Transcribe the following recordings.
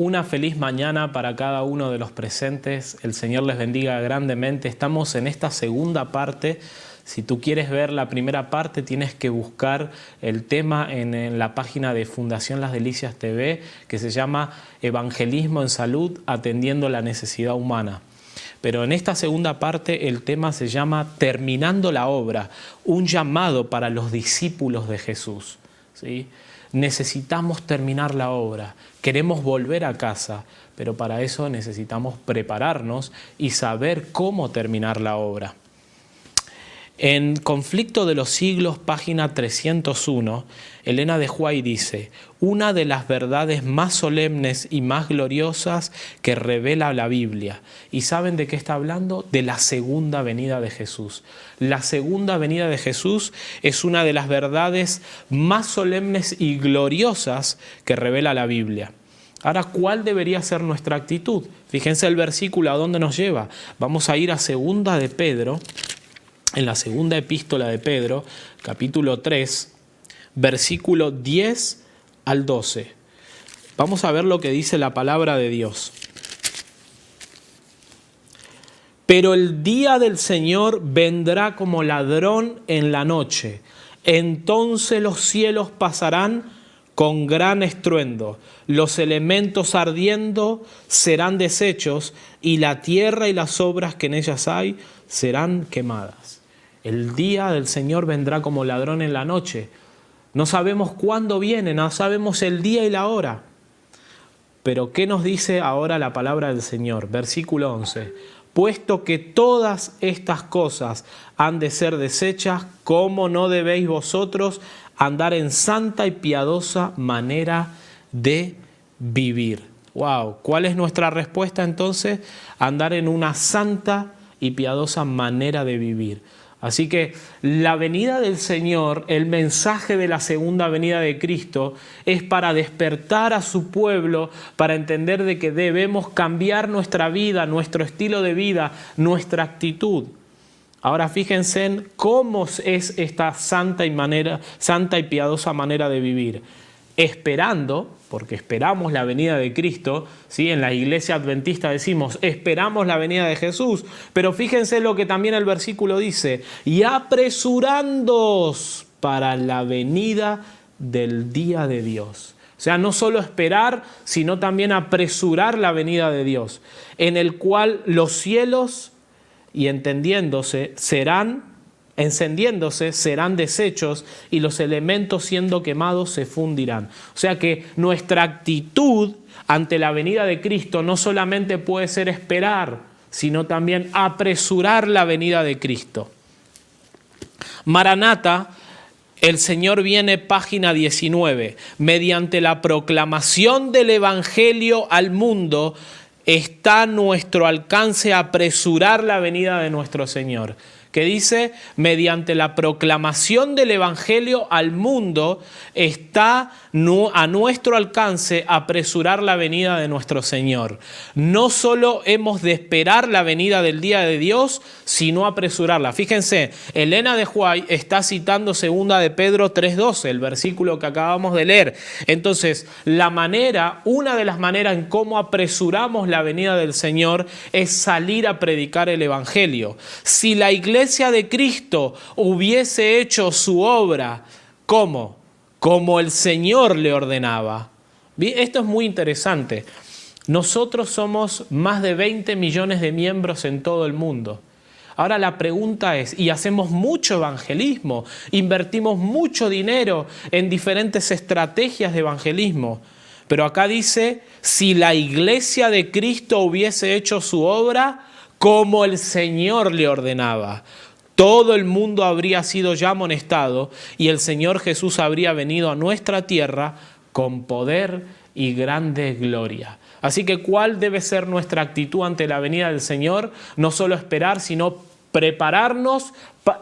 Una feliz mañana para cada uno de los presentes. El Señor les bendiga grandemente. Estamos en esta segunda parte. Si tú quieres ver la primera parte, tienes que buscar el tema en la página de Fundación Las Delicias TV, que se llama Evangelismo en Salud, atendiendo la necesidad humana. Pero en esta segunda parte el tema se llama Terminando la obra, un llamado para los discípulos de Jesús, ¿sí? Necesitamos terminar la obra, queremos volver a casa, pero para eso necesitamos prepararnos y saber cómo terminar la obra. En Conflicto de los Siglos, página 301, Elena de White dice: una de las verdades más solemnes y más gloriosas que revela la Biblia. ¿Y saben de qué está hablando? De la segunda venida de Jesús. La segunda venida de Jesús es una de las verdades más solemnes y gloriosas que revela la Biblia. Ahora, ¿cuál debería ser nuestra actitud? Fíjense el versículo a dónde nos lleva. Vamos a ir a Segunda de Pedro. En la segunda epístola de Pedro, capítulo 3, versículo 10 al 12. Vamos a ver lo que dice la palabra de Dios. Pero el día del Señor vendrá como ladrón en la noche. Entonces los cielos pasarán con gran estruendo, los elementos ardiendo serán deshechos y la tierra y las obras que en ellas hay serán quemadas. El día del Señor vendrá como ladrón en la noche. No sabemos cuándo viene, no sabemos el día y la hora. Pero ¿qué nos dice ahora la palabra del Señor? Versículo 11. Puesto que todas estas cosas han de ser deshechas, ¿cómo no debéis vosotros andar en santa y piadosa manera de vivir? ¡Wow! ¿Cuál es nuestra respuesta entonces? Andar en una santa y piadosa manera de vivir. Así que la venida del Señor, el mensaje de la segunda venida de Cristo, es para despertar a su pueblo, para entender de que debemos cambiar nuestra vida, nuestro estilo de vida, nuestra actitud. Ahora fíjense en cómo es esta santa y piadosa manera de vivir. Esperando, porque esperamos la venida de Cristo, ¿sí? En la iglesia adventista decimos, esperamos la venida de Jesús, pero fíjense lo que también el versículo dice, y apresurándoos para la venida del día de Dios. O sea, no solo esperar, sino también apresurar la venida de Dios, en el cual los cielos, y encendiéndose serán deshechos y los elementos siendo quemados se fundirán. O sea que nuestra actitud ante la venida de Cristo no solamente puede ser esperar, sino también apresurar la venida de Cristo. Maranata, el Señor viene, página 19. Mediante la proclamación del Evangelio al mundo, está a nuestro alcance apresurar la venida de nuestro Señor. Que dice, mediante la proclamación del Evangelio al mundo, está a nuestro alcance apresurar la venida de nuestro Señor. No solo hemos de esperar la venida del día de Dios, sino apresurarla. Fíjense, Elena de White está citando segunda de Pedro 3:12, el versículo que acabamos de leer. Entonces, una de las maneras en cómo apresuramos la venida del Señor es salir a predicar el Evangelio. Si la iglesia de Cristo hubiese hecho su obra, ¿cómo? Como el Señor le ordenaba. Esto es muy interesante. Nosotros somos más de 20 millones de miembros en todo el mundo. Ahora la pregunta es, y hacemos mucho evangelismo, invertimos mucho dinero en diferentes estrategias de evangelismo, pero acá dice, si la iglesia de Cristo hubiese hecho su obra, como el Señor le ordenaba, todo el mundo habría sido ya amonestado y el Señor Jesús habría venido a nuestra tierra con poder y grande gloria. Así que, ¿cuál debe ser nuestra actitud ante la venida del Señor? No solo esperar, sino prepararnos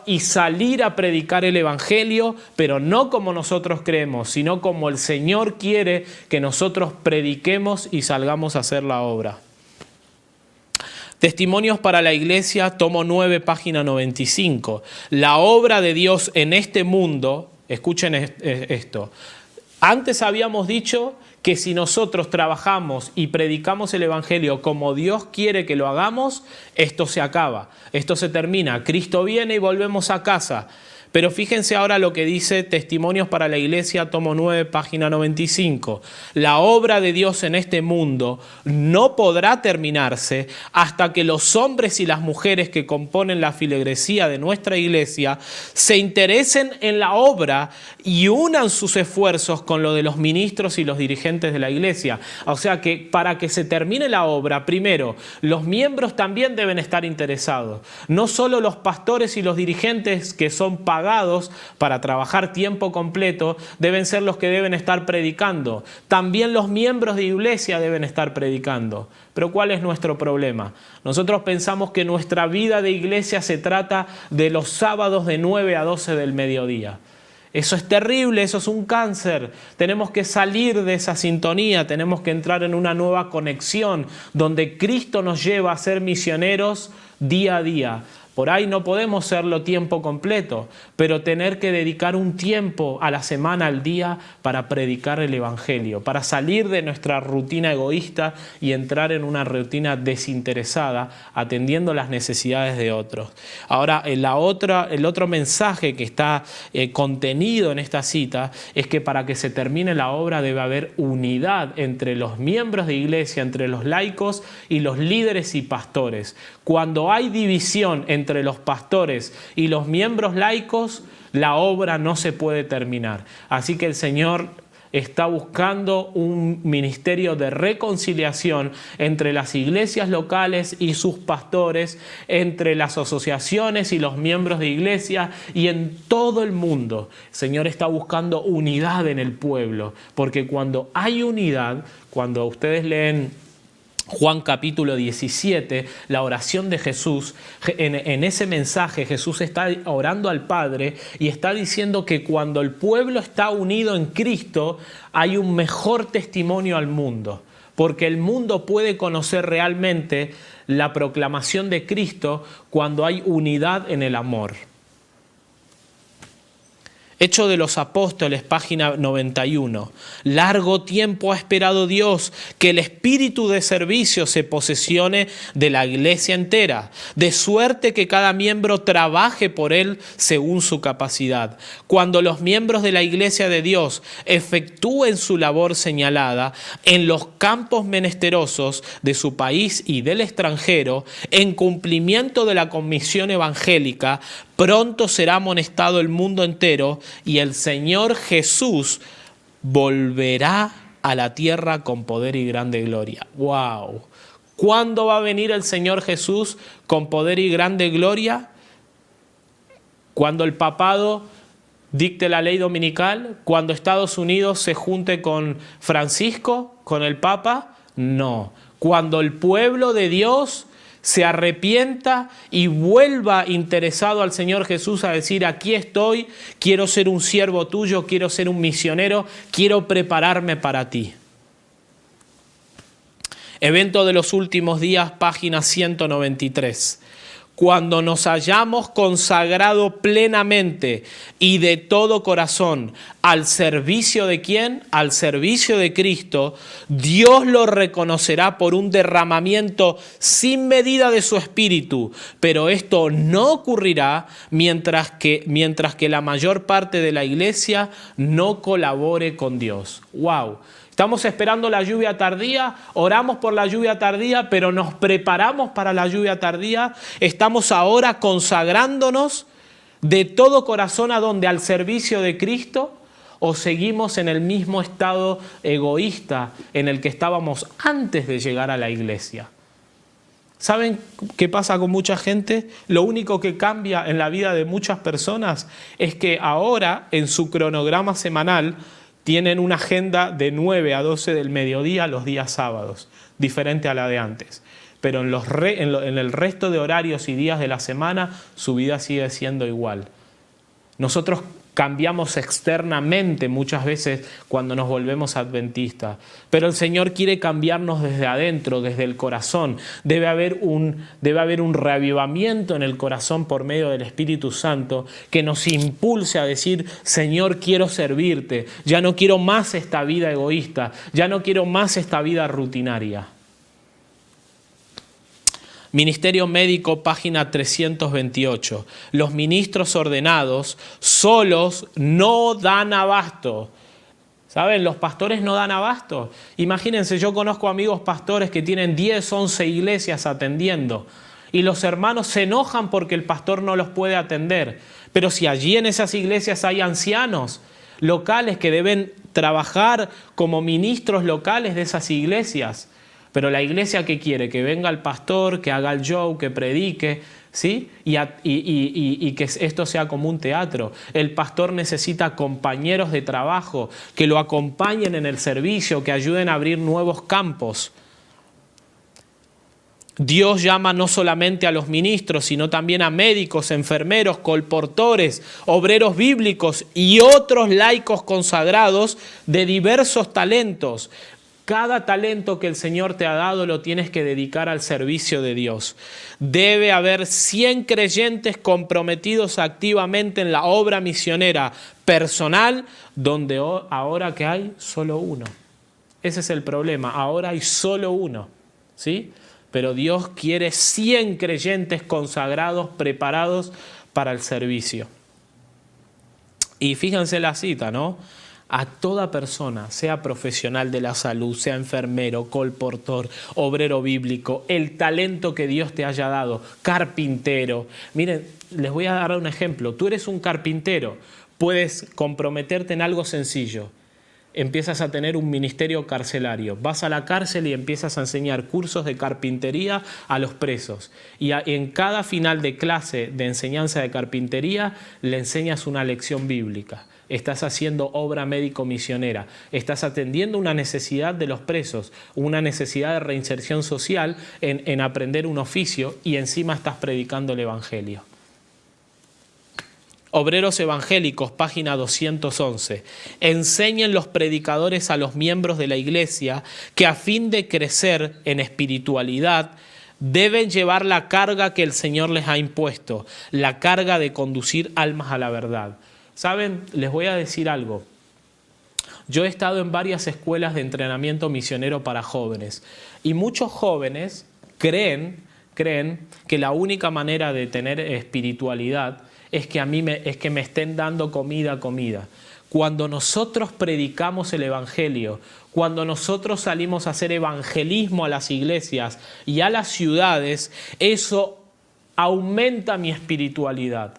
y salir a predicar el Evangelio, pero no como nosotros creemos, sino como el Señor quiere que nosotros prediquemos y salgamos a hacer la obra. Testimonios para la Iglesia, tomo 9, página 95. La obra de Dios en este mundo, escuchen esto, Antes habíamos dicho que si nosotros trabajamos y predicamos el Evangelio como Dios quiere que lo hagamos, esto se acaba, esto se termina, Cristo viene y volvemos a casa. Pero fíjense ahora lo que dice Testimonios para la Iglesia, tomo 9, página 95. La obra de Dios en este mundo no podrá terminarse hasta que los hombres y las mujeres que componen la filigresía de nuestra Iglesia se interesen en la obra y unan sus esfuerzos con lo de los ministros y los dirigentes de la Iglesia. O sea que para que se termine la obra, primero, los miembros también deben estar interesados. No solo los pastores y los dirigentes que son pagados para trabajar tiempo completo deben ser los que deben estar predicando. También los miembros de iglesia deben estar predicando. Pero ¿cuál es nuestro problema? Nosotros pensamos que nuestra vida de iglesia se trata de los sábados de 9 a 12 del mediodía. Eso es terrible, eso es un cáncer. Tenemos que salir de esa sintonía, tenemos que entrar en una nueva conexión donde Cristo nos lleva a ser misioneros día a día. Por ahí no podemos serlo tiempo completo, pero tener que dedicar un tiempo a la semana, al día, para predicar el Evangelio, para salir de nuestra rutina egoísta y entrar en una rutina desinteresada, atendiendo las necesidades de otros. Ahora, el otro mensaje que está contenido en esta cita es que para que se termine la obra debe haber unidad entre los miembros de iglesia, entre los laicos y los líderes y pastores. Cuando hay división entre los pastores y los miembros laicos, la obra no se puede terminar. Así que el Señor está buscando un ministerio de reconciliación entre las iglesias locales y sus pastores, entre las asociaciones y los miembros de iglesia y en todo el mundo. El Señor está buscando unidad en el pueblo, porque cuando hay unidad, cuando ustedes leen Juan capítulo 17, la oración de Jesús, en ese mensaje Jesús está orando al Padre y está diciendo que cuando el pueblo está unido en Cristo hay un mejor testimonio al mundo, porque el mundo puede conocer realmente la proclamación de Cristo cuando hay unidad en el amor. Hechos de los Apóstoles, página 91. Largo tiempo ha esperado Dios que el espíritu de servicio se posesione de la iglesia entera, de suerte que cada miembro trabaje por él según su capacidad. Cuando los miembros de la iglesia de Dios efectúen su labor señalada en los campos menesterosos de su país y del extranjero, en cumplimiento de la comisión evangélica, pronto será amonestado el mundo entero y el Señor Jesús volverá a la tierra con poder y grande gloria. ¡Wow! ¿Cuándo va a venir el Señor Jesús con poder y grande gloria? Cuando el papado dicte la ley dominical, cuando Estados Unidos se junte con Francisco, con el Papa. No. Cuando el pueblo de Dios se arrepienta y vuelva interesado al Señor Jesús a decir: aquí estoy, quiero ser un siervo tuyo, quiero ser un misionero, quiero prepararme para ti. Evento de los últimos días, página 193. Cuando nos hayamos consagrado plenamente y de todo corazón al servicio de ¿quién? Al servicio de Cristo, Dios lo reconocerá por un derramamiento sin medida de su espíritu, pero esto no ocurrirá mientras que la mayor parte de la iglesia no colabore con Dios. ¡Wow! Estamos esperando la lluvia tardía, oramos por la lluvia tardía, pero nos preparamos para la lluvia tardía. Estamos ahora consagrándonos de todo corazón ¿a dónde? Al servicio de Cristo, o seguimos en el mismo estado egoísta en el que estábamos antes de llegar a la iglesia. ¿Saben qué pasa con mucha gente? Lo único que cambia en la vida de muchas personas es que ahora en su cronograma semanal tienen una agenda de 9 a 12 del mediodía los días sábados, diferente a la de antes. Pero en el resto de horarios y días de la semana, su vida sigue siendo igual. Nosotros cambiamos externamente muchas veces cuando nos volvemos adventistas. Pero el Señor quiere cambiarnos desde adentro, desde el corazón. Debe haber un reavivamiento en el corazón por medio del Espíritu Santo que nos impulse a decir: Señor, quiero servirte. Ya no quiero más esta vida egoísta. Ya no quiero más esta vida rutinaria. Ministerio Médico, página 328. Los ministros ordenados solos no dan abasto. ¿Saben? Los pastores no dan abasto. Imagínense, yo conozco amigos pastores que tienen 10, 11 iglesias atendiendo y los hermanos se enojan porque el pastor no los puede atender. Pero si allí en esas iglesias hay ancianos locales que deben trabajar como ministros locales de esas iglesias. Pero la iglesia, ¿qué quiere? Que venga el pastor, que haga el show, que predique, ¿sí? Y que esto sea como un teatro. El pastor necesita compañeros de trabajo que lo acompañen en el servicio, que ayuden a abrir nuevos campos. Dios llama no solamente a los ministros, sino también a médicos, enfermeros, colportores, obreros bíblicos y otros laicos consagrados de diversos talentos. Cada talento que el Señor te ha dado lo tienes que dedicar al servicio de Dios. Debe haber 100 creyentes comprometidos activamente en la obra misionera personal, donde ahora que hay solo uno. Ese es el problema, ahora hay solo uno, ¿sí? Pero Dios quiere 100 creyentes consagrados, preparados para el servicio. Y fíjense la cita, ¿no? A toda persona, sea profesional de la salud, sea enfermero, colportor, obrero bíblico, el talento que Dios te haya dado, carpintero. Miren, les voy a dar un ejemplo. Tú eres un carpintero, puedes comprometerte en algo sencillo. Empiezas a tener un ministerio carcelario. Vas a la cárcel y empiezas a enseñar cursos de carpintería a los presos. Y en cada final de clase de enseñanza de carpintería le enseñas una lección bíblica. Estás haciendo obra médico-misionera, estás atendiendo una necesidad de los presos, una necesidad de reinserción social en aprender un oficio y encima estás predicando el Evangelio. Obreros evangélicos, página 211. Enseñen los predicadores a los miembros de la iglesia que a fin de crecer en espiritualidad deben llevar la carga que el Señor les ha impuesto, la carga de conducir almas a la verdad. ¿Saben? Les voy a decir algo. Yo he estado en varias escuelas de entrenamiento misionero para jóvenes y muchos jóvenes creen que la única manera de tener espiritualidad es que me estén dando comida. Cuando nosotros predicamos el Evangelio, cuando nosotros salimos a hacer evangelismo a las iglesias y a las ciudades, eso aumenta mi espiritualidad.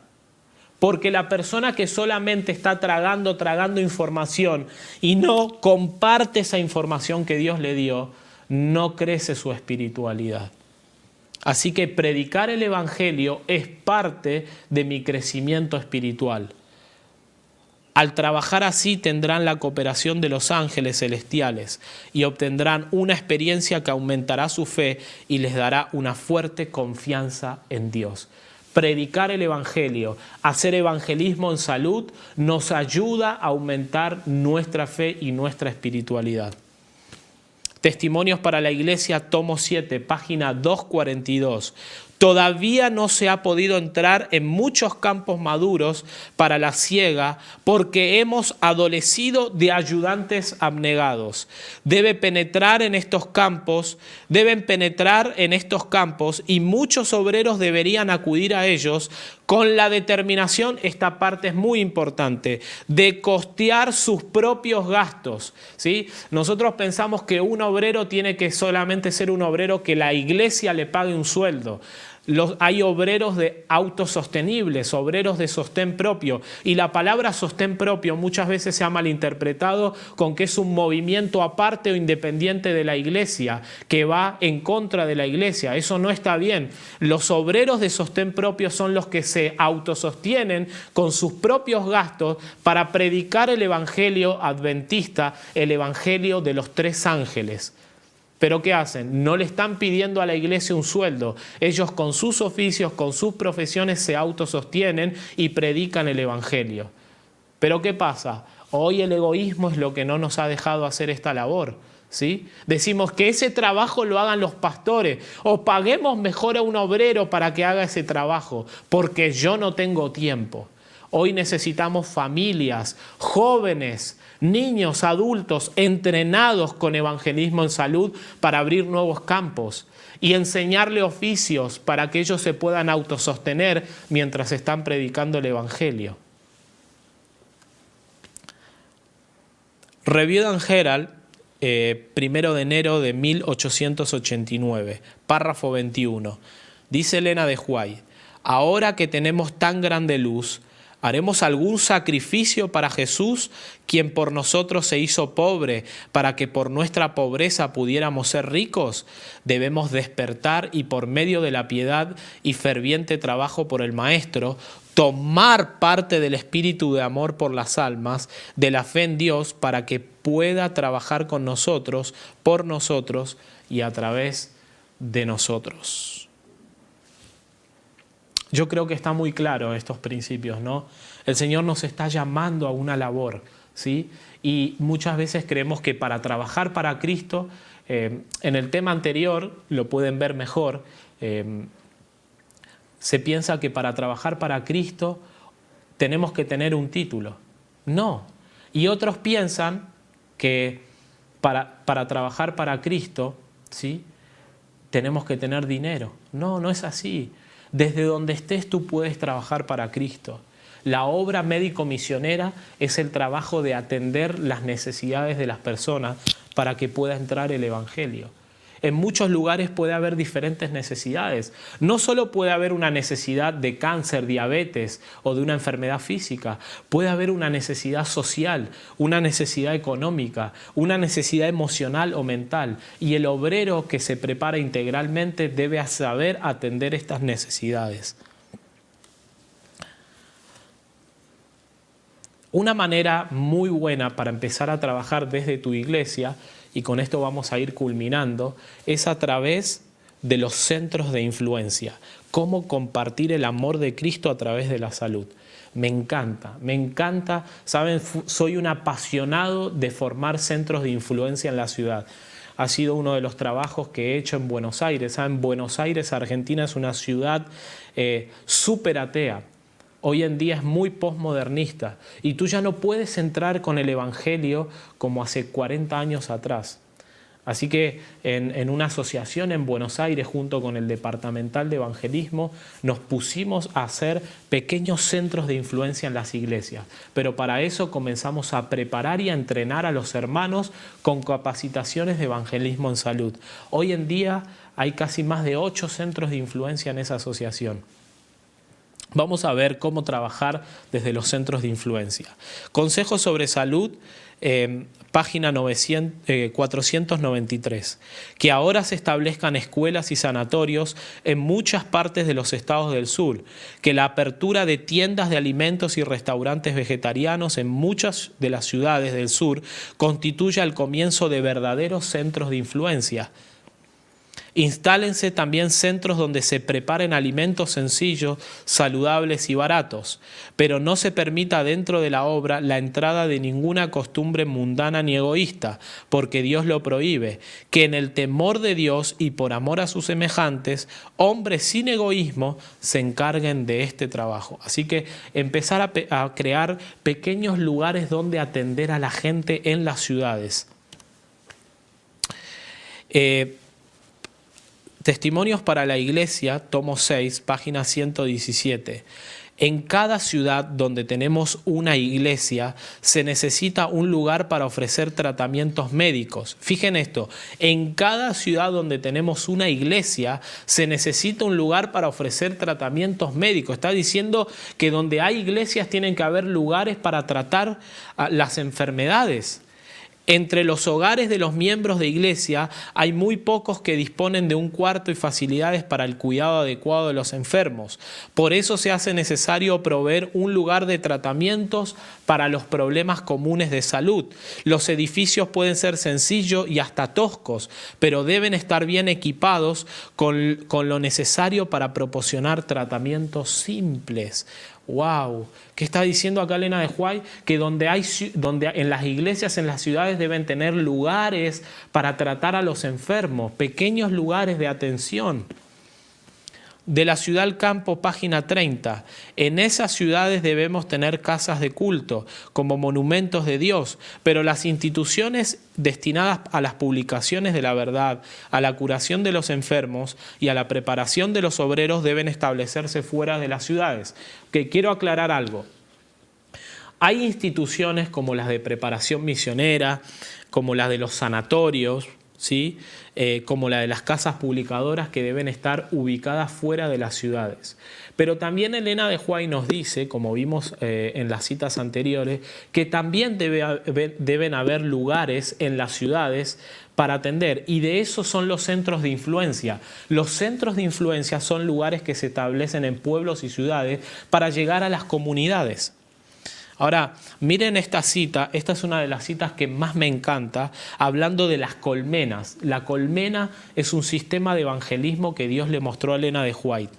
Porque la persona que solamente está tragando información y no comparte esa información que Dios le dio, no crece su espiritualidad. Así que predicar el Evangelio es parte de mi crecimiento espiritual. Al trabajar así tendrán la cooperación de los ángeles celestiales y obtendrán una experiencia que aumentará su fe y les dará una fuerte confianza en Dios. Predicar el Evangelio, hacer evangelismo en salud, nos ayuda a aumentar nuestra fe y nuestra espiritualidad. Testimonios para la Iglesia, tomo 7, página 242. Todavía no se ha podido entrar en muchos campos maduros para la siega porque hemos adolecido de ayudantes abnegados. Deben penetrar en estos campos y muchos obreros deberían acudir a ellos con la determinación, esta parte es muy importante, de costear sus propios gastos, ¿sí? Nosotros pensamos que un obrero tiene que solamente ser un obrero que la iglesia le pague un sueldo. Hay obreros de autosostenibles, obreros de sostén propio. Y la palabra sostén propio muchas veces se ha malinterpretado con que es un movimiento aparte o independiente de la iglesia, que va en contra de la iglesia. Eso no está bien. Los obreros de sostén propio son los que se autosostienen con sus propios gastos para predicar el evangelio adventista, el evangelio de los 3 ángeles. ¿Pero qué hacen? No le están pidiendo a la iglesia un sueldo. Ellos con sus oficios, con sus profesiones se autosostienen y predican el Evangelio. Pero ¿qué pasa? Hoy el egoísmo es lo que no nos ha dejado hacer esta labor, ¿sí? Decimos que ese trabajo lo hagan los pastores o paguemos mejor a un obrero para que haga ese trabajo, porque yo no tengo tiempo. Hoy necesitamos familias, jóvenes, niños, adultos entrenados con evangelismo en salud para abrir nuevos campos y enseñarle oficios para que ellos se puedan autosostener mientras están predicando el evangelio. Review and Herald, 1 de enero de 1889, párrafo 21. Dice Elena de White: ahora que tenemos tan grande luz, ¿haremos algún sacrificio para Jesús, quien por nosotros se hizo pobre, para que por nuestra pobreza pudiéramos ser ricos? Debemos despertar y por medio de la piedad y ferviente trabajo por el Maestro, tomar parte del espíritu de amor por las almas, de la fe en Dios, para que pueda trabajar con nosotros, por nosotros y a través de nosotros. Yo creo que está muy claro estos principios, ¿no? El Señor nos está llamando a una labor, ¿sí? Y muchas veces creemos que para trabajar para Cristo, en el tema anterior, lo pueden ver mejor, se piensa que para trabajar para Cristo tenemos que tener un título. No. Y otros piensan que para trabajar para Cristo, ¿sí?, tenemos que tener dinero. No, no es así. Desde donde estés tú puedes trabajar para Cristo. La obra médico-misionera es el trabajo de atender las necesidades de las personas para que pueda entrar el Evangelio. En muchos lugares puede haber diferentes necesidades. No solo puede haber una necesidad de cáncer, diabetes o de una enfermedad física. Puede haber una necesidad social, una necesidad económica, una necesidad emocional o mental. Y el obrero que se prepara integralmente debe saber atender estas necesidades. Una manera muy buena para empezar a trabajar desde tu iglesia, y con esto vamos a ir culminando, es a través de los centros de influencia. Cómo compartir el amor de Cristo a través de la salud. Me encanta, saben, soy un apasionado de formar centros de influencia en la ciudad. Ha sido uno de los trabajos que he hecho en Buenos Aires. ¿Saben? Buenos Aires, Argentina, es una ciudad súper atea. Hoy en día es muy posmodernista y tú ya no puedes entrar con el Evangelio como hace 40 años atrás. Así que en una asociación en Buenos Aires, junto con el Departamental de Evangelismo, nos pusimos a hacer pequeños centros de influencia en las iglesias. Pero para eso comenzamos a preparar y a entrenar a los hermanos con capacitaciones de evangelismo en salud. Hoy en día hay casi más de 8 centros de influencia en esa asociación. Vamos a ver cómo trabajar desde los centros de influencia. Consejos sobre salud, página 493. Que ahora se establezcan escuelas y sanatorios en muchas partes de los estados del sur. Que la apertura de tiendas de alimentos y restaurantes vegetarianos en muchas de las ciudades del sur constituya el comienzo de verdaderos centros de influencia. Instálense también centros donde se preparen alimentos sencillos, saludables y baratos, pero no se permita dentro de la obra la entrada de ninguna costumbre mundana ni egoísta, porque Dios lo prohíbe. Que en el temor de Dios y por amor a sus semejantes, hombres sin egoísmo se encarguen de este trabajo. Así que empezar a crear pequeños lugares donde atender a la gente en las ciudades. Testimonios para la Iglesia, tomo 6, página 117. En cada ciudad donde tenemos una iglesia se necesita un lugar para ofrecer tratamientos médicos. Fijen esto, en cada ciudad donde tenemos una iglesia se necesita un lugar para ofrecer tratamientos médicos. Está diciendo que donde hay iglesias tienen que haber lugares para tratar las enfermedades. Entre los hogares de los miembros de iglesia hay muy pocos que disponen de un cuarto y facilidades para el cuidado adecuado de los enfermos. Por eso se hace necesario proveer un lugar de tratamientos para los problemas comunes de salud. Los edificios pueden ser sencillos y hasta toscos, pero deben estar bien equipados con lo necesario para proporcionar tratamientos simples. ¡Wow! ¿Qué está diciendo acá Elena de White? Que donde en las iglesias, en las ciudades deben tener lugares para tratar a los enfermos, pequeños lugares de atención. De la ciudad al campo, página 30. En esas ciudades debemos tener casas de culto como monumentos de Dios, pero las instituciones destinadas a las publicaciones de la verdad, a la curación de los enfermos y a la preparación de los obreros deben establecerse fuera de las ciudades. Que quiero aclarar algo. Hay instituciones como las de preparación misionera, como las de los sanatorios, ¿sí? Como la de las casas publicadoras que deben estar ubicadas fuera de las ciudades. Pero también Elena de White nos dice, como vimos en las citas anteriores, que también deben haber lugares en las ciudades para atender, y de esos son los centros de influencia. Los centros de influencia son lugares que se establecen en pueblos y ciudades para llegar a las comunidades. Ahora, miren esta cita, esta es una de las citas que más me encanta, hablando de las colmenas. La colmena es un sistema de evangelismo que Dios le mostró a Elena de White,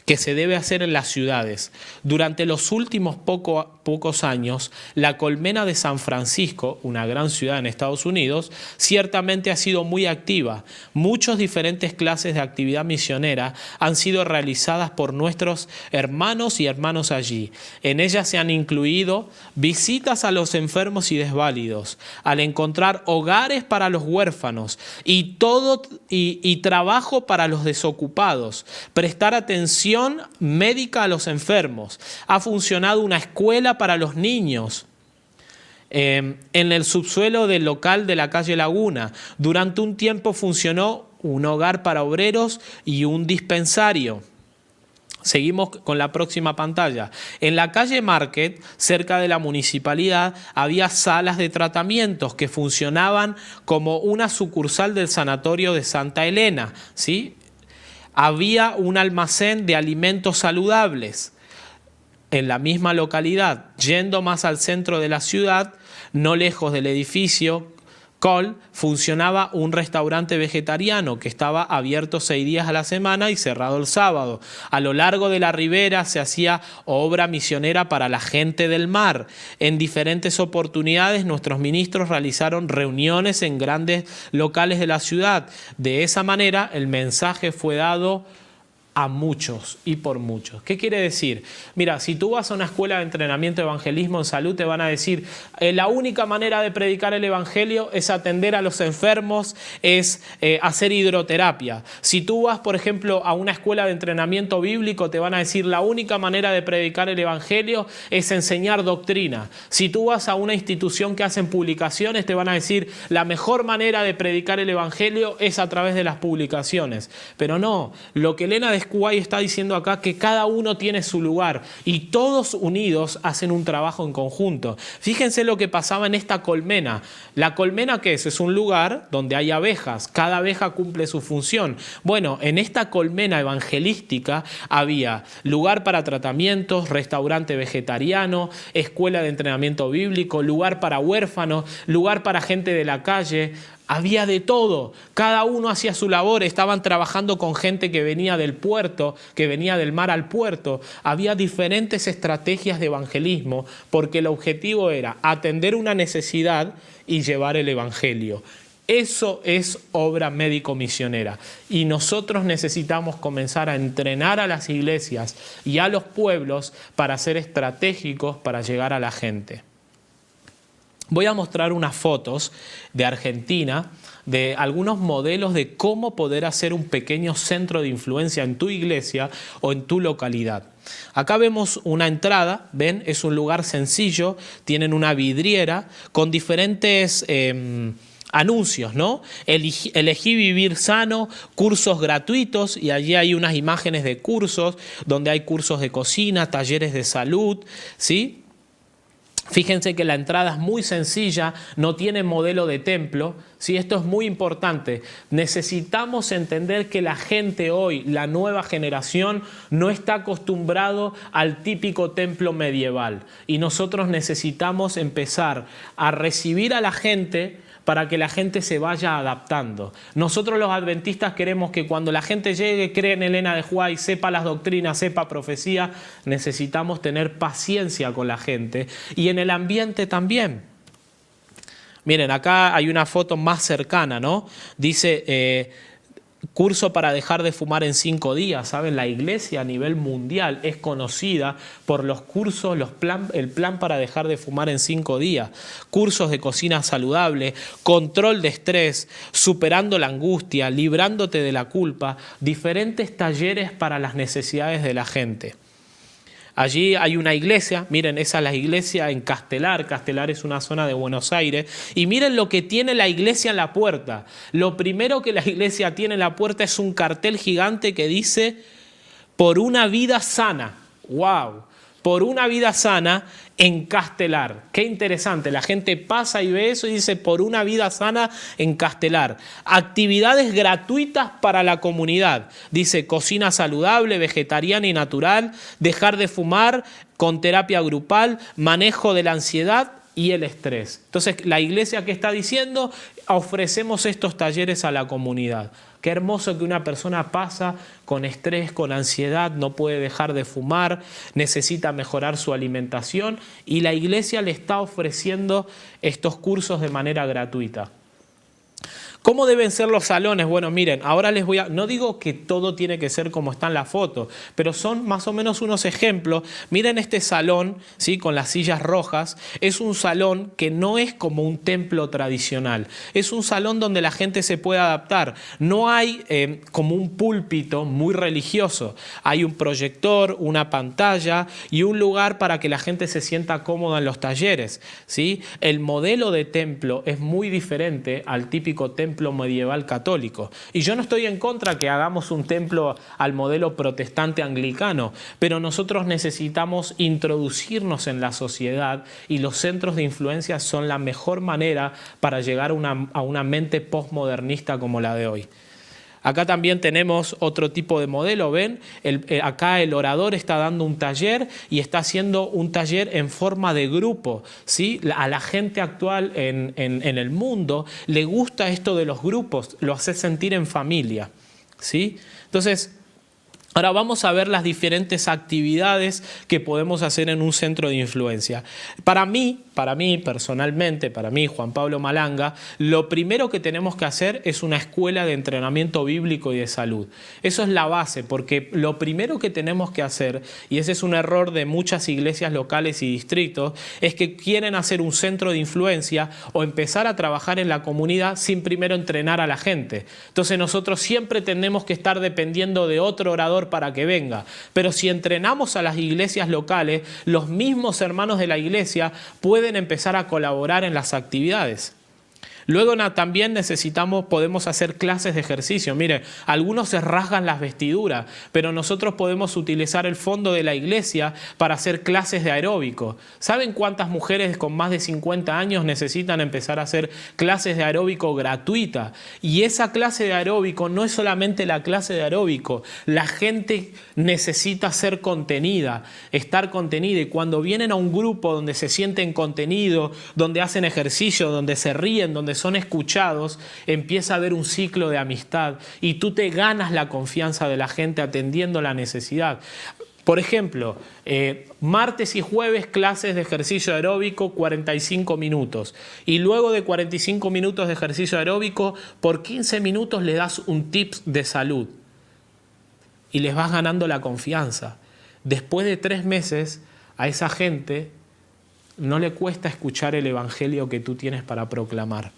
que se debe hacer en las ciudades. Durante los últimos pocos años, la colmena de San Francisco, una gran ciudad en Estados Unidos, ciertamente ha sido muy activa. Muchas diferentes clases de actividad misionera han sido realizadas por nuestros hermanos y hermanas allí. En ellas se han incluido visitas a los enfermos y desválidos, al encontrar hogares para los huérfanos y trabajo para los desocupados, prestar atención médica a los enfermos. Ha funcionado una escuela para los niños en el subsuelo del local de la calle Laguna. Durante un tiempo funcionó un hogar para obreros y un dispensario. Seguimos con la próxima pantalla. En la calle Market, cerca de la municipalidad, había salas de tratamientos que funcionaban como una sucursal del sanatorio de Santa Elena, ¿sí? Había un almacén de alimentos saludables en la misma localidad. Yendo más al centro de la ciudad, no lejos del edificio Cole, funcionaba un restaurante vegetariano que estaba abierto 6 días a la semana y cerrado el sábado. A lo largo de la ribera se hacía obra misionera para la gente del mar. En diferentes oportunidades nuestros ministros realizaron reuniones en grandes locales de la ciudad. De esa manera el mensaje fue dado a muchos y por muchos. ¿Qué quiere decir? Mira, si tú vas a una escuela de entrenamiento de evangelismo en salud, te van a decir la única manera de predicar el evangelio es atender a los enfermos, es hacer hidroterapia. Si tú vas, por ejemplo, a una escuela de entrenamiento bíblico, te van a decir la única manera de predicar el evangelio es enseñar doctrina. Si tú vas a una institución que hacen publicaciones, te van a decir la mejor manera de predicar el evangelio es a través de las publicaciones. Pero no, lo que Elena de White está diciendo acá, que cada uno tiene su lugar y todos unidos hacen un trabajo en conjunto. Fíjense lo que pasaba en esta colmena. ¿La colmena qué es? Es un lugar donde hay abejas. Cada abeja cumple su función. Bueno, en esta colmena evangelística había lugar para tratamientos, restaurante vegetariano, escuela de entrenamiento bíblico, lugar para huérfanos, lugar para gente de la calle. Había de todo, cada uno hacía su labor, estaban trabajando con gente que venía del puerto, que venía del mar al puerto. Había diferentes estrategias de evangelismo porque el objetivo era atender una necesidad y llevar el evangelio. Eso es obra médico-misionera y nosotros necesitamos comenzar a entrenar a las iglesias y a los pueblos para ser estratégicos para llegar a la gente. Voy a mostrar unas fotos de Argentina, de algunos modelos de cómo poder hacer un pequeño centro de influencia en tu iglesia o en tu localidad. Acá vemos una entrada, ¿ven? Es un lugar sencillo, tienen una vidriera con diferentes anuncios, ¿no? Elegí vivir sano, cursos gratuitos, y allí hay unas imágenes de cursos donde hay cursos de cocina, talleres de salud, ¿sí? Fíjense que la entrada es muy sencilla, no tiene modelo de templo. ¿Sí? Esto es muy importante. Necesitamos entender que la gente hoy, la nueva generación, no está acostumbrado al típico templo medieval. Y nosotros necesitamos empezar a recibir a la gente para que la gente se vaya adaptando. Nosotros los adventistas queremos que cuando la gente llegue, cree en Elena de White, sepa las doctrinas, sepa profecía. Necesitamos tener paciencia con la gente y en el ambiente también. Miren, acá hay una foto más cercana, ¿no? Dice, curso para dejar de fumar en 5 días. ¿Saben? La iglesia a nivel mundial es conocida por los cursos, el plan para dejar de fumar en 5 días. Cursos de cocina saludable, control de estrés, superando la angustia, librándote de la culpa. Diferentes talleres para las necesidades de la gente. Allí hay una iglesia, miren, esa es la iglesia en Castelar. Castelar es una zona de Buenos Aires. Y miren lo que tiene la iglesia en la puerta. Lo primero que la iglesia tiene en la puerta es un cartel gigante que dice, por una vida sana. ¡Wow! Por una vida sana en Castelar. Qué interesante. La gente pasa y ve eso y dice, por una vida sana en Castelar. Actividades gratuitas para la comunidad. Dice, cocina saludable, vegetariana y natural, dejar de fumar con terapia grupal, manejo de la ansiedad y el estrés. Entonces, la iglesia, ¿qué está diciendo? Ofrecemos estos talleres a la comunidad. Qué hermoso que una persona pasa con estrés, con ansiedad, no puede dejar de fumar, necesita mejorar su alimentación y la iglesia le está ofreciendo estos cursos de manera gratuita. ¿Cómo deben ser los salones? Bueno, miren, ahora les voy a... No digo que todo tiene que ser como está en la foto, pero son más o menos unos ejemplos. Miren este salón, ¿sí? Con las sillas rojas. Es un salón que no es como un templo tradicional. Es un salón donde la gente se puede adaptar. No hay como un púlpito muy religioso. Hay un proyector, una pantalla y un lugar para que la gente se sienta cómoda en los talleres, ¿sí? El modelo de templo es muy diferente al típico templo medieval católico. Y yo no estoy en contra que hagamos un templo al modelo protestante anglicano, pero nosotros necesitamos introducirnos en la sociedad y los centros de influencia son la mejor manera para llegar a una mente postmodernista como la de hoy. Acá también tenemos otro tipo de modelo, ¿ven? Acá el orador está dando un taller y está haciendo un taller en forma de grupo, ¿sí? A la gente actual en el mundo le gusta esto de los grupos, lo hace sentir en familia, ¿sí? Entonces, ahora vamos a ver las diferentes actividades que podemos hacer en un centro de influencia. Para mí personalmente, para mí, Juan Pablo Malanga, lo primero que tenemos que hacer es una escuela de entrenamiento bíblico y de salud. Eso es la base, porque lo primero que tenemos que hacer, y ese es un error de muchas iglesias locales y distritos, es que quieren hacer un centro de influencia o empezar a trabajar en la comunidad sin primero entrenar a la gente. Entonces nosotros siempre tenemos que estar dependiendo de otro orador para que venga. Pero si entrenamos a las iglesias locales, los mismos hermanos de la iglesia pueden empezar a colaborar en las actividades. Luego también podemos hacer clases de ejercicio. Mire, algunos se rasgan las vestiduras, pero nosotros podemos utilizar el fondo de la iglesia para hacer clases de aeróbico. ¿Saben cuántas mujeres con más de 50 años necesitan empezar a hacer clases de aeróbico gratuita? Y esa clase de aeróbico no es solamente la clase de aeróbico. La gente necesita ser contenida, estar contenida. Y cuando vienen a un grupo donde se sienten contenidos, donde hacen ejercicio, donde se ríen, donde son escuchados, empieza a haber un ciclo de amistad y tú te ganas la confianza de la gente atendiendo la necesidad. Por ejemplo, martes y jueves clases de ejercicio aeróbico 45 minutos y luego de 45 minutos de ejercicio aeróbico por 15 minutos le das un tips de salud y les vas ganando la confianza. Después de 3 meses a esa gente no le cuesta escuchar el evangelio que tú tienes para proclamar.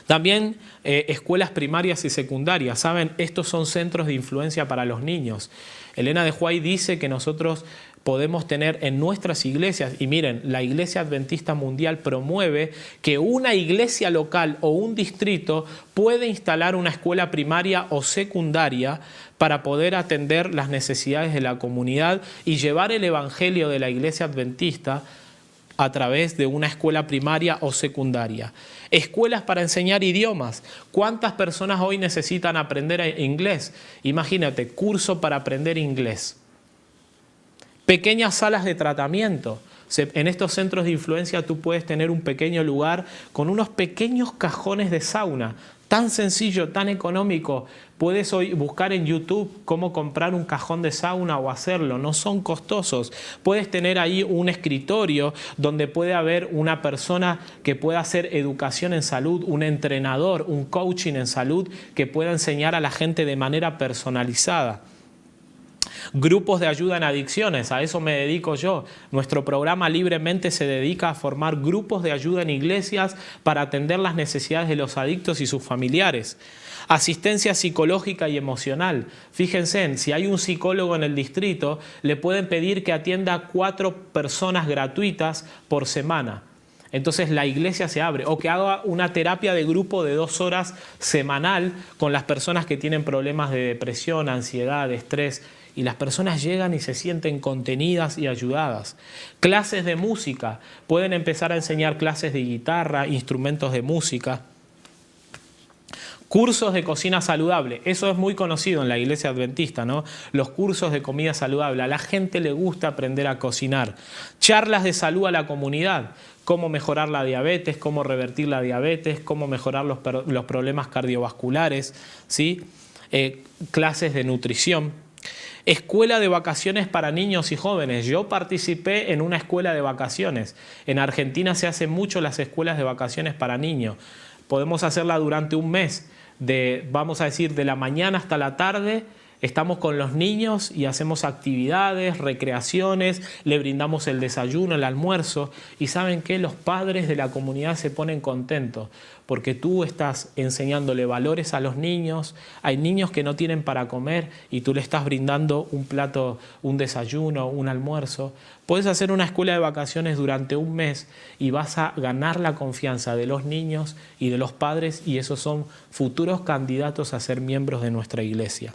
También escuelas primarias y secundarias, ¿saben? Estos son centros de influencia para los niños. Elena de White dice que nosotros podemos tener en nuestras iglesias, y miren, la Iglesia Adventista Mundial promueve que una iglesia local o un distrito puede instalar una escuela primaria o secundaria para poder atender las necesidades de la comunidad y llevar el evangelio de la Iglesia Adventista a través de una escuela primaria o secundaria. Escuelas para enseñar idiomas. ¿Cuántas personas hoy necesitan aprender inglés? Imagínate, curso para aprender inglés. Pequeñas salas de tratamiento. En estos centros de influencia tú puedes tener un pequeño lugar con unos pequeños cajones de sauna. Tan sencillo, tan económico. Puedes hoy buscar en YouTube cómo comprar un cajón de sauna o hacerlo. No son costosos. Puedes tener ahí un escritorio donde puede haber una persona que pueda hacer educación en salud, un entrenador, un coaching en salud que pueda enseñar a la gente de manera personalizada. Grupos de ayuda en adicciones, a eso me dedico yo. Nuestro programa Libremente se dedica a formar grupos de ayuda en iglesias para atender las necesidades de los adictos y sus familiares. Asistencia psicológica y emocional. Fíjense, si hay un psicólogo en el distrito, le pueden pedir que atienda a 4 personas gratuitas por semana. Entonces la iglesia se abre, o que haga una terapia de grupo de 2 horas semanal con las personas que tienen problemas de depresión, ansiedad, estrés. Y las personas llegan y se sienten contenidas y ayudadas. Clases de música. Pueden empezar a enseñar clases de guitarra, instrumentos de música. Cursos de cocina saludable. Eso es muy conocido en la iglesia adventista, ¿no? Los cursos de comida saludable. A la gente le gusta aprender a cocinar. Charlas de salud a la comunidad. Cómo mejorar la diabetes, cómo revertir la diabetes, cómo mejorar los problemas cardiovasculares, ¿sí? Clases de nutrición. Escuela de vacaciones para niños y jóvenes. Yo participé en una escuela de vacaciones. En Argentina se hacen mucho las escuelas de vacaciones para niños. Podemos hacerla durante un mes, vamos a decir, de la mañana hasta la tarde. Estamos con los niños y hacemos actividades, recreaciones, le brindamos el desayuno, el almuerzo. Y ¿saben qué? Los padres de la comunidad se ponen contentos porque tú estás enseñándole valores a los niños. Hay niños que no tienen para comer y tú le estás brindando un plato, un desayuno, un almuerzo. Puedes hacer una escuela de vacaciones durante un mes y vas a ganar la confianza de los niños y de los padres, y esos son futuros candidatos a ser miembros de nuestra iglesia.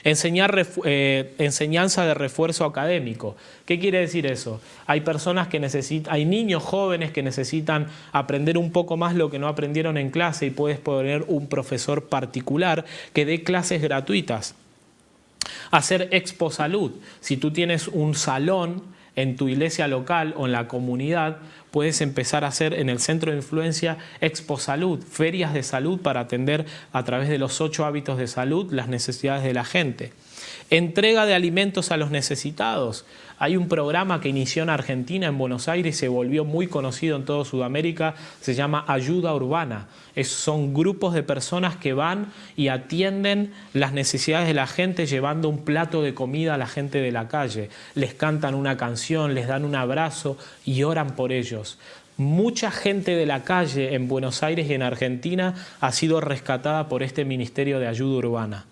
Enseñanza de refuerzo académico. ¿Qué quiere decir eso? Hay personas que hay niños jóvenes que necesitan aprender un poco más lo que no aprendieron en clase, y puedes poner un profesor particular que dé clases gratuitas. Hacer Expo Salud. Si tú tienes un salón en tu iglesia local o en la comunidad, puedes empezar a hacer en el centro de influencia Expo Salud, ferias de salud para atender a través de los 8 hábitos de salud las necesidades de la gente. Entrega de alimentos a los necesitados. Hay un programa que inició en Argentina, en Buenos Aires, y se volvió muy conocido en toda Sudamérica, se llama Ayuda Urbana. Son grupos de personas que van y atienden las necesidades de la gente llevando un plato de comida a la gente de la calle. Les cantan una canción, les dan un abrazo y oran por ellos. Mucha gente de la calle en Buenos Aires y en Argentina ha sido rescatada por este Ministerio de Ayuda Urbana.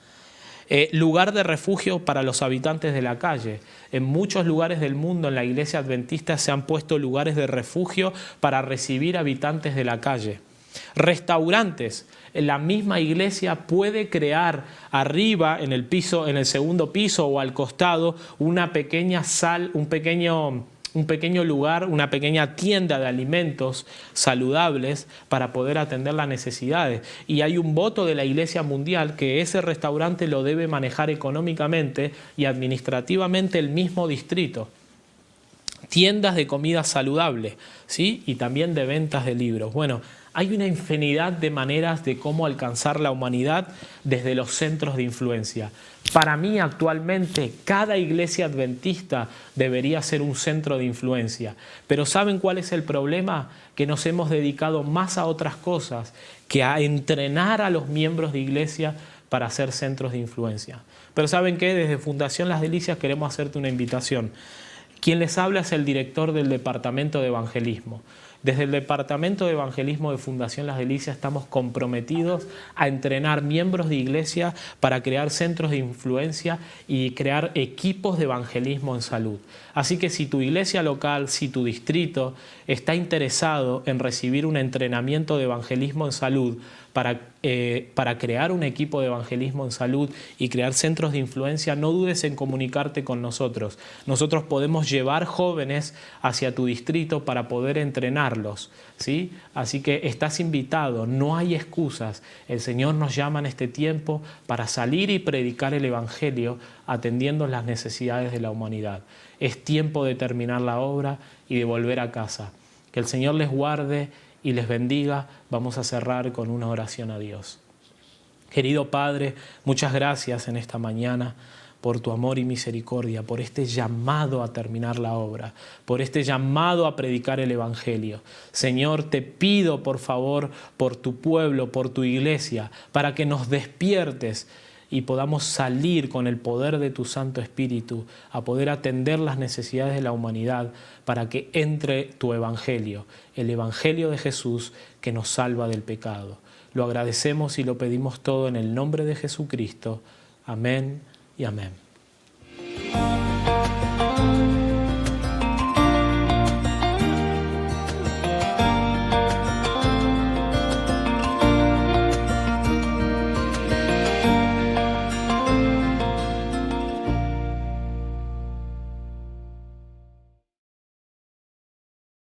Lugar de refugio para los habitantes de la calle. En muchos lugares del mundo, en la iglesia adventista, se han puesto lugares de refugio para recibir habitantes de la calle. Restaurantes. La misma iglesia puede crear arriba, en el segundo piso o al costado, una pequeña sala, un pequeño lugar, una pequeña tienda de alimentos saludables para poder atender las necesidades. Y hay un voto de la Iglesia Mundial que ese restaurante lo debe manejar económicamente y administrativamente el mismo distrito. Tiendas de comida saludable, ¿sí? Y también de ventas de libros. Bueno, hay una infinidad de maneras de cómo alcanzar la humanidad desde los centros de influencia. Para mí, actualmente, cada iglesia adventista debería ser un centro de influencia. Pero ¿saben cuál es el problema? Que nos hemos dedicado más a otras cosas que a entrenar a los miembros de iglesia para ser centros de influencia. Pero ¿saben qué? Desde Fundación Las Delicias queremos hacerte una invitación. Quien les habla es el director del Departamento de Evangelismo. Desde el Departamento de Evangelismo de Fundación Las Delicias estamos comprometidos a entrenar miembros de iglesia para crear centros de influencia y crear equipos de evangelismo en salud. Así que si tu iglesia local, si tu distrito está interesado en recibir un entrenamiento de evangelismo en salud para crear un equipo de evangelismo en salud y crear centros de influencia, no dudes en comunicarte con nosotros. Nosotros podemos llevar jóvenes hacia tu distrito para poder entrenarlos, ¿sí? Así que estás invitado, no hay excusas. El Señor nos llama en este tiempo para salir y predicar el Evangelio atendiendo las necesidades de la humanidad. Es tiempo de terminar la obra y de volver a casa. Que el Señor les guarde y les bendiga. Vamos a cerrar con una oración a Dios. Querido Padre, muchas gracias en esta mañana por tu amor y misericordia, por este llamado a terminar la obra, por este llamado a predicar el Evangelio. Señor, te pido por favor por tu pueblo, por tu iglesia, para que nos despiertes y podamos salir con el poder de tu Santo Espíritu a poder atender las necesidades de la humanidad para que entre tu Evangelio, el Evangelio de Jesús que nos salva del pecado. Lo agradecemos y lo pedimos todo en el nombre de Jesucristo. Amén y amén.